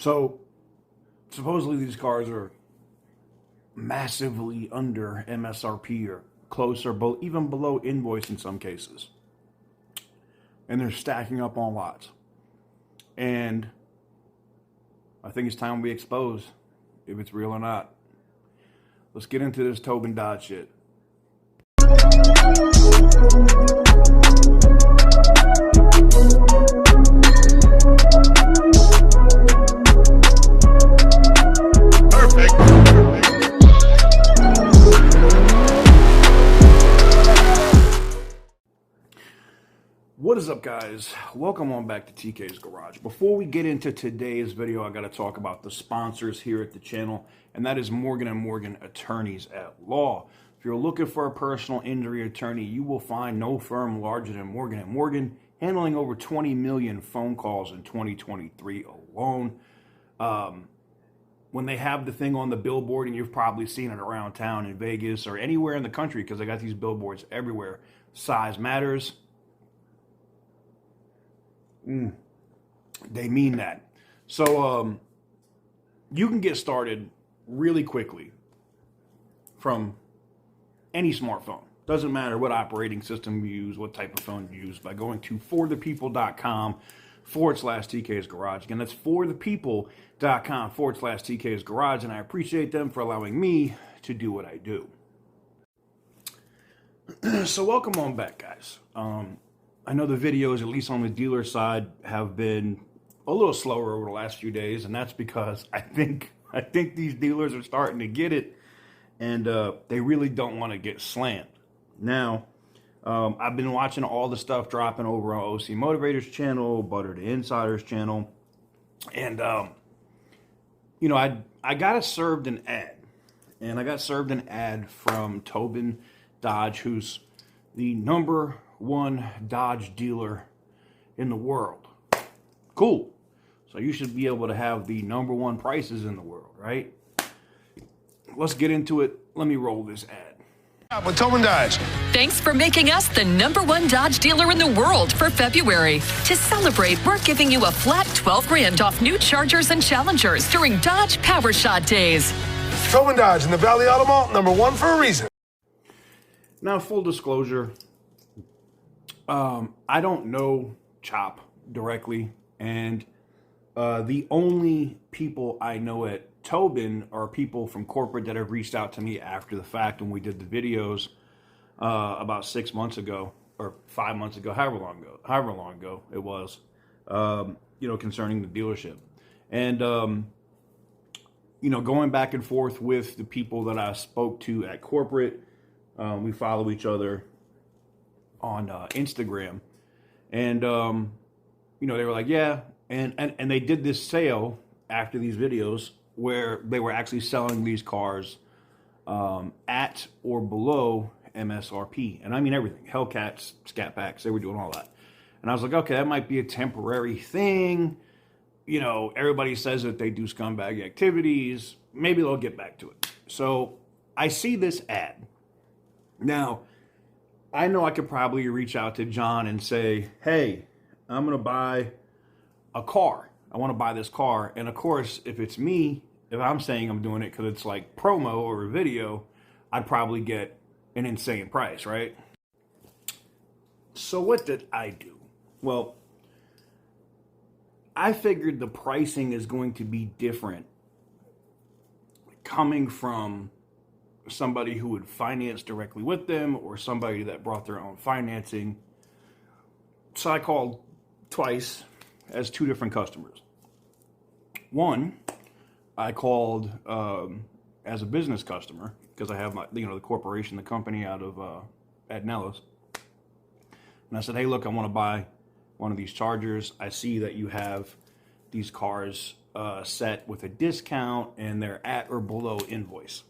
So supposedly these cars are massively under MSRP or close or even below invoice in some cases. And they're stacking up on lots. And I think it's time we expose if it's real or not. Let's get into this Townbin Dodge shit. What is up, guys? Welcome on back to TK's Garage. Before we get into today's video, I got to talk about the sponsors here at the channel, and that is Morgan & Morgan Attorneys at Law. If you're looking for a personal injury attorney, you will find no firm larger than Morgan & Morgan, handling over 20 million phone calls in 2023 alone. When they have the thing on the billboard, and you've probably seen it around town in Vegas or anywhere in the country, because they got these billboards everywhere, size matters. They mean that. So you can get started really quickly from any smartphone. Doesn't matter what operating system you use, what type of phone you use, by going to forthepeople.com/TK's Garage. Again, that's forthepeople.com/TK's Garage, and I appreciate them for allowing me to do what I do. So welcome on back, guys. I know the videos, at least on the dealer side, have been a little slower over the last few days, and that's because I think these dealers are starting to get it, and they really don't want to get slammed. Now, I've been watching all the stuff dropping over on OC Motivator's channel, Butter the Insider's channel, and you know, I got served an ad, and I got served an ad from Townbin Dodge, who's the #1 Dodge dealer in the world. Cool. So you should be able to have the #1 prices in the world, right? Let's get into it. Let me roll this ad. With Townbin Dodge. Thanks for making us the #1 Dodge dealer in the world for February. To celebrate, we're giving you a flat 12 grand off new Chargers and Challengers during Dodge Power Shot Days. Townbin Dodge in the Valley Auto Mall, #1 for a reason. Now, full disclosure, I don't know Chop directly, and the only people I know at Townbin are people from corporate that have reached out to me after the fact when we did the videos about 6 months ago or 5 months ago, however long ago it was, you know, concerning the dealership. And, you know, going back and forth with the people that I spoke to at corporate, we follow each other on Instagram, and you know, they were like, yeah, and they did this sale after these videos where they were actually selling these cars at or below MSRP, and I mean everything, Hellcats, Scat Packs, they were doing all that. And I was like, okay, that might be a temporary thing, you know, everybody says that they do scumbag activities, maybe they'll get back to it. So I see this ad. Now, I know I could probably reach out to John and say, hey, I'm going to buy a car. I want to buy this car. And of course, if it's me, if I'm saying I'm doing it because it's like promo or a video, I'd probably get an insane price, right? So what did I do? Well, I figured the pricing is going to be different coming from somebody who would finance directly with them or somebody that brought their own financing. So I called twice as two different customers. One, I called as a business customer because I have my, you know, the corporation, the company out of at Nellis. And I said, hey, look, I want to buy one of these Chargers. I see that you have these cars set with a discount and they're at or below invoice.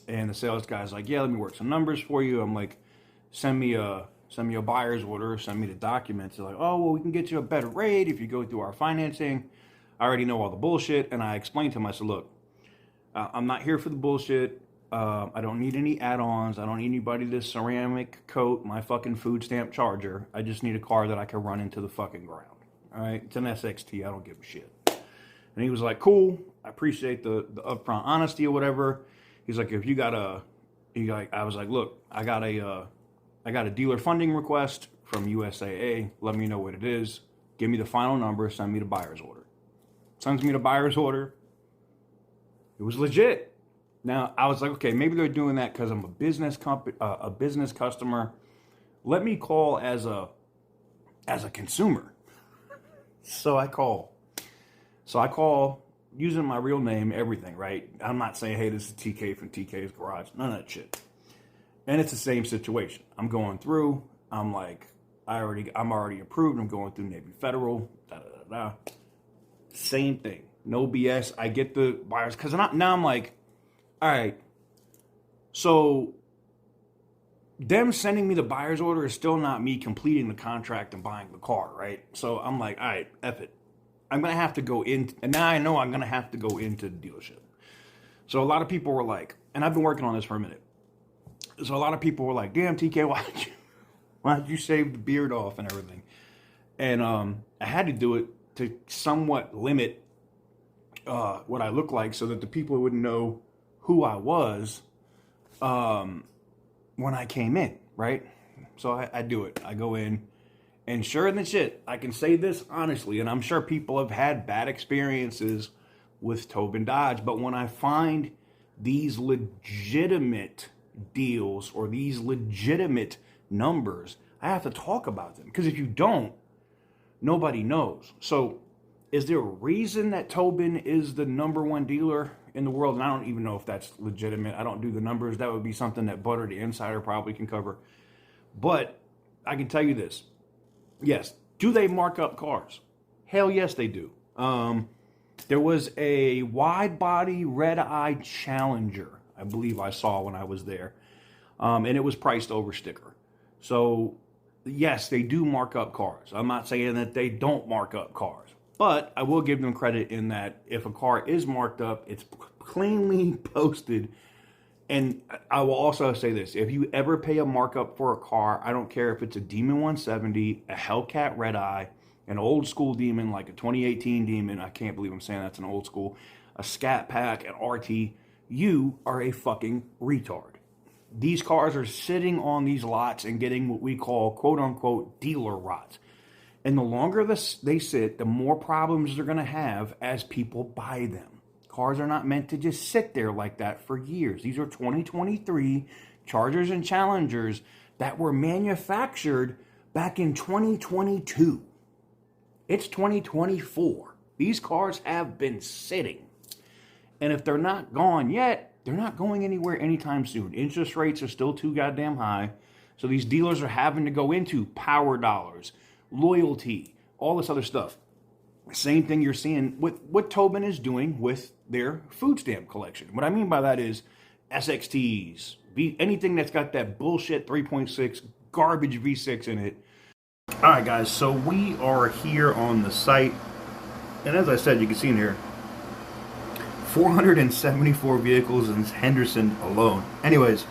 And the sales guy's like, yeah, let me work some numbers for you. I'm like, send me a buyer's order, send me the documents. They're like, oh, well, we can get you a better rate if you go through our financing. I already know all the bullshit. And I explained to him, I said, look, I'm not here for the bullshit. I don't need any add-ons. I don't need anybody to ceramic coat my fucking food stamp Charger. I just need a car that I can run into the fucking ground. All right, it's an SXT. I don't give a shit. And he was like, cool, I appreciate the upfront honesty or whatever. He's like, if you got I was like, look, I got a dealer funding request from USAA. Let me know what it is. Give me the final number. Send me the buyer's order. Sends me the buyer's order. It was legit. Now I was like, okay, maybe they're doing that because I'm a business customer. Let me call as a consumer. So I call using my real name, everything, right? I'm not saying, hey, this is TK from TK's Garage. None of that shit. And it's the same situation. I'm going through. I'm like, I'm already approved. I'm going through Navy Federal. Same thing. No BS. I get the buyers because now I'm like, all right. So them sending me the buyer's order is still not me completing the contract and buying the car, right? So I'm like, all right, F it. I'm going to have to go in. And now I know I'm going to have to go into the dealership. So a lot of people were like, and I've been working on this for a minute. So a lot of people were like, damn, TK, why'd you shave the beard off and everything? And I had to do it to somewhat limit what I look like so that the people wouldn't know who I was when I came in, right? So I do it. I go in. And sure than shit, I can say this honestly, and I'm sure people have had bad experiences with Townbin Dodge, but when I find these legitimate deals or these legitimate numbers, I have to talk about them. Because if you don't, nobody knows. So is there a reason that Townbin is the #1 dealer in the world? And I don't even know if that's legitimate. I don't do the numbers. That would be something that Butter the Insider probably can cover. But I can tell you this. Yes. Do they mark up cars? Hell yes, they do. There was a wide body red eye Challenger, I believe I saw when I was there. And it was priced over sticker. So yes, they do mark up cars. I'm not saying that they don't mark up cars, but I will give them credit in that if a car is marked up, it's cleanly posted. And I will also say this, if you ever pay a markup for a car, I don't care if it's a Demon 170, a Hellcat Red Eye, an old school Demon like a 2018 Demon, I can't believe I'm saying that's an old school, a Scat Pack, an RT, you are a fucking retard. These cars are sitting on these lots and getting what we call quote-unquote dealer rot. And the longer they sit, the more problems they're going to have as people buy them. Cars are not meant to just sit there like that for years. These are 2023 Chargers and Challengers that were manufactured back in 2022. It's 2024. These cars have been sitting. And if they're not gone yet, they're not going anywhere anytime soon. Interest rates are still too goddamn high. So these dealers are having to go into power dollars, loyalty, all this other stuff. Same thing you're seeing with what Townbin is doing with their food stamp collection. What I mean by that is SXTs, anything that's got that bullshit 3.6 garbage V6 in it. All right, guys, so we are here on the site. And as I said, you can see in here, 474 vehicles in Henderson alone. Anyways,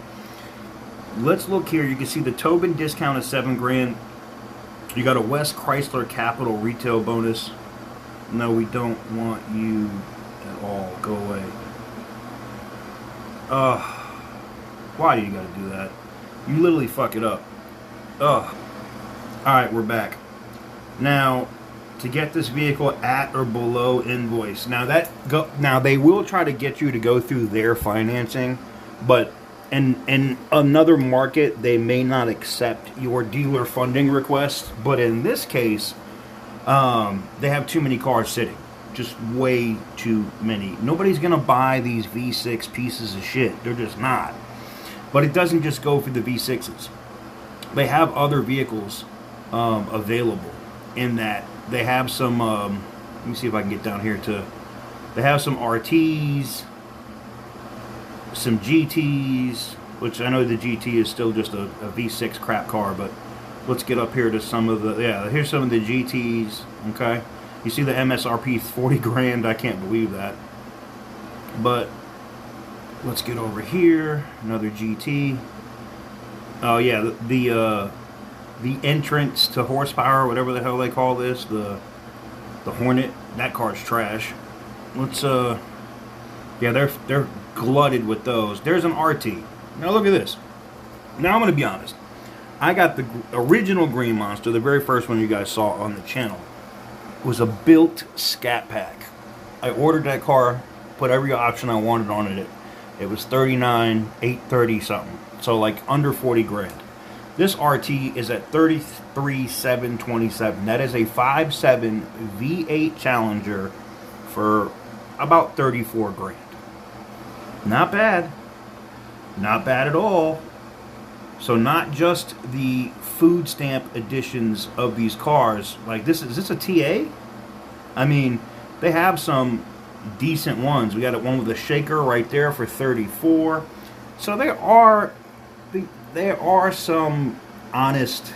let's look here. You can see the Townbin discount is $7,000. You got a West Chrysler Capital retail bonus. No, we don't want you at all. Go away. Why do you gotta do that? You literally fuck it up. Alright, we're back. Now, to get this vehicle at or below invoice. Now they will try to get you to go through their financing, but in another market, they may not accept your dealer funding request. But in this case, they have too many cars sitting. Just way too many. Nobody's going to buy these V6 pieces of shit. They're just not. But it doesn't just go for the V6s. They have other vehicles available in that they have some, let me see if I can get down here to, they have some RTs, some GTs, which I know the GT is still just a V6 crap car, but let's get up here to some of the, here's some of the GTs, okay? You see the MSRP is $40,000, I can't believe that. But let's get over here, another GT. Oh yeah, the entrance to horsepower, whatever the hell they call this, the Hornet, that car's trash. let's yeah, they're glutted with those. There's an RT. Now look at this. Now I'm gonna be honest. I got the original Green Monster, the very first one you guys saw on the channel. It was a built Scat Pack. I ordered that car, put every option I wanted on it. It was $39,830 something. So like under 40 grand. This RT is at $33,727. That is a 5.7 V8 Challenger for about 34 grand. Not bad. Not bad at all. So not just the food stamp editions of these cars. Like is this a TA? I mean, they have some decent ones. We got one with a shaker right there for 34. So there are some honest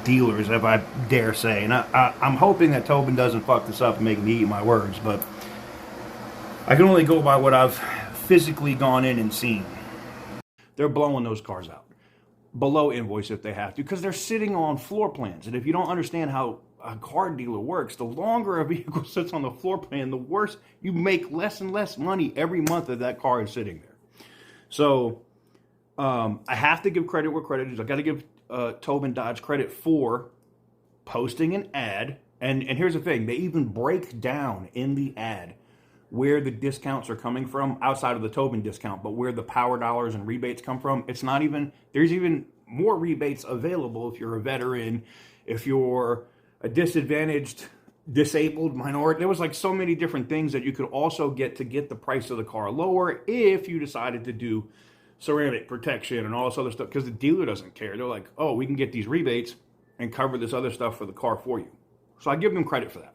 dealers, if I dare say. And I'm hoping that Townbin doesn't fuck this up and make me eat my words, but I can only go by what I've physically gone in and seen. They're blowing those cars out below invoice if they have to, because they're sitting on floor plans. And if you don't understand how a car dealer works, the longer a vehicle sits on the floor plan, the worse. You make less and less money every month that car is sitting there. So I have to give credit where credit is. I got to give Townbin Dodge credit for posting an ad. And here's the thing. They even break down in the ad where the discounts are coming from, outside of the Townbin discount, but where the power dollars and rebates come from. It's not even, there's even more rebates available if you're a veteran, if you're a disadvantaged, disabled minority. There was like so many different things that you could also get to get the price of the car lower if you decided to do ceramic protection and all this other stuff, because the dealer doesn't care. They're like, oh, we can get these rebates and cover this other stuff for the car for you. So I give them credit for that.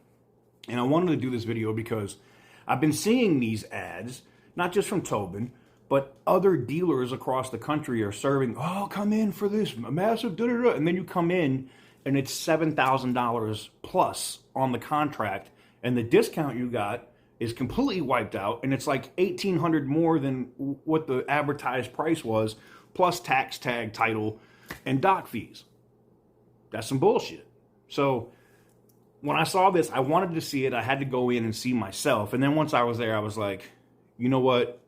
And I wanted to do this video because I've been seeing these ads, not just from Townbin, but other dealers across the country are serving, oh, come in for this massive da-da-da. And then you come in and it's $7,000 plus on the contract. And the discount you got is completely wiped out. And it's like $1,800 more than what the advertised price was, plus tax, tag, title, and doc fees. That's some bullshit. So when I saw this, I wanted to see it. I had to go in and see myself. And then once I was there, I was like, you know what?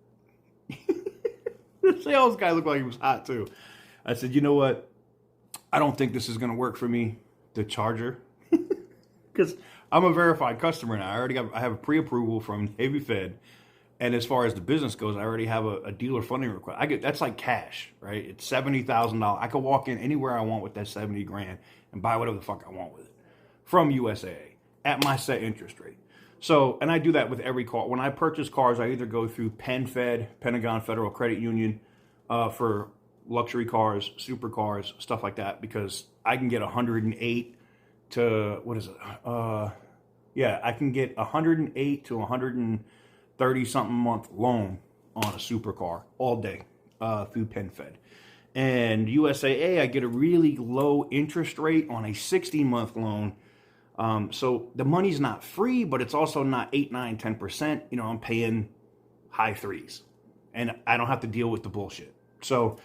The sales guy looked like he was hot too. I said, you know what? I don't think this is going to work for me, the Charger. Because I'm a verified customer now. I have a pre-approval from Navy Fed. And as far as the business goes, I already have a dealer funding request. That's like cash, right? It's $70,000. I could walk in anywhere I want with that 70 grand and buy whatever the fuck I want with it from USAA at my set interest rate. So, and I do that with every car. When I purchase cars, I either go through PenFed, Pentagon Federal Credit Union, for luxury cars, supercars, stuff like that, because I can get 108 to, what is it? Yeah, I can get 108 to 130 something month loan on a supercar all day through PenFed. And USAA, I get a really low interest rate on a 60-month loan. So the money's not free, but it's also not 8, 9, 10%. You know, I'm paying high threes, and I don't have to deal with the bullshit. So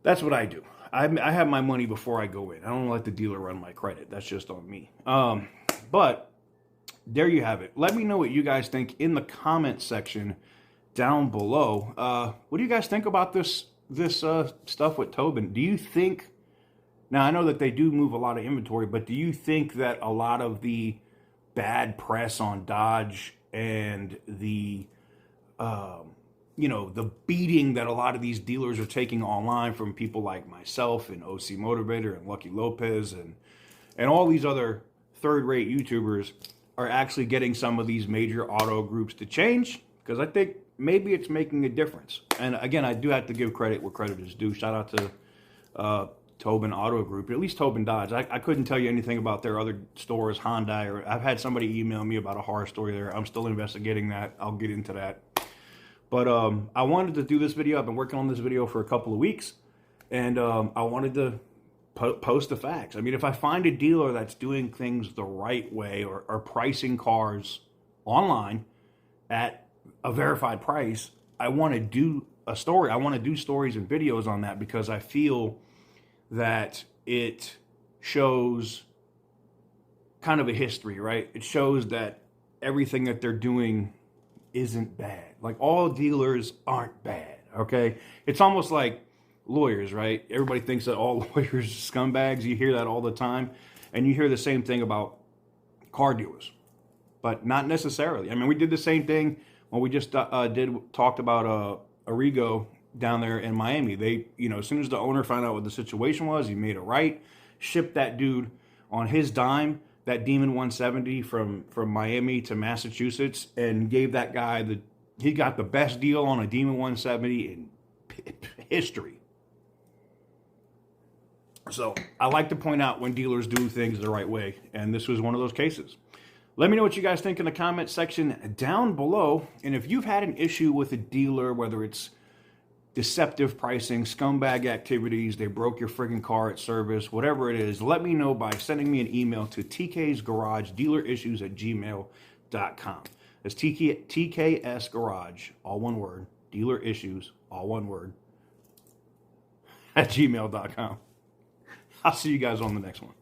that's what I do. I have my money before I go in. I don't let the dealer run my credit. That's just on me. But there you have it. Let me know what you guys think in the comment section down below. What do you guys think about this stuff with Townbin? Do you think, now I know that they do move a lot of inventory, but do you think that a lot of the bad press on Dodge and the the beating that a lot of these dealers are taking online from people like myself and OC Motivator and Lucky Lopez and all these other third-rate YouTubers are actually getting some of these major auto groups to change? Because I think maybe it's making a difference. And again, I do have to give credit where credit is due. Shout out to Townbin Auto Group, at least Townbin Dodge. I couldn't tell you anything about their other stores, Hyundai, or I've had somebody email me about a horror story there. I'm still investigating that. I'll get into that. But I wanted to do this video. I've been working on this video for a couple of weeks, and I wanted to post the facts. I mean, if I find a dealer that's doing things the right way or pricing cars online at a verified price, I want to do a story. I want to do stories and videos on that because I feel that it shows kind of a history, right? It shows that everything that they're doing isn't bad. Like, all dealers aren't bad, okay? It's almost like lawyers, right? Everybody thinks that all lawyers are scumbags. You hear that all the time. And you hear the same thing about car dealers, but not necessarily. I mean, we did the same thing when we just talked about Arrigo down there in Miami. They, you know, as soon as the owner found out what the situation was, he made it right, shipped that dude on his dime, that Demon 170 from Miami to Massachusetts, and gave that guy he got the best deal on a Demon 170 in history. So I like to point out when dealers do things the right way, and this was one of those cases. Let me know what you guys think in the comment section down below, and if you've had an issue with a dealer, whether it's deceptive pricing, scumbag activities, they broke your friggin' car at service, whatever it is, let me know by sending me an email to tksgaragedealerissues@gmail.com. That's TKS Garage, all one word, dealer issues, all one word, @gmail.com. I'll see you guys on the next one.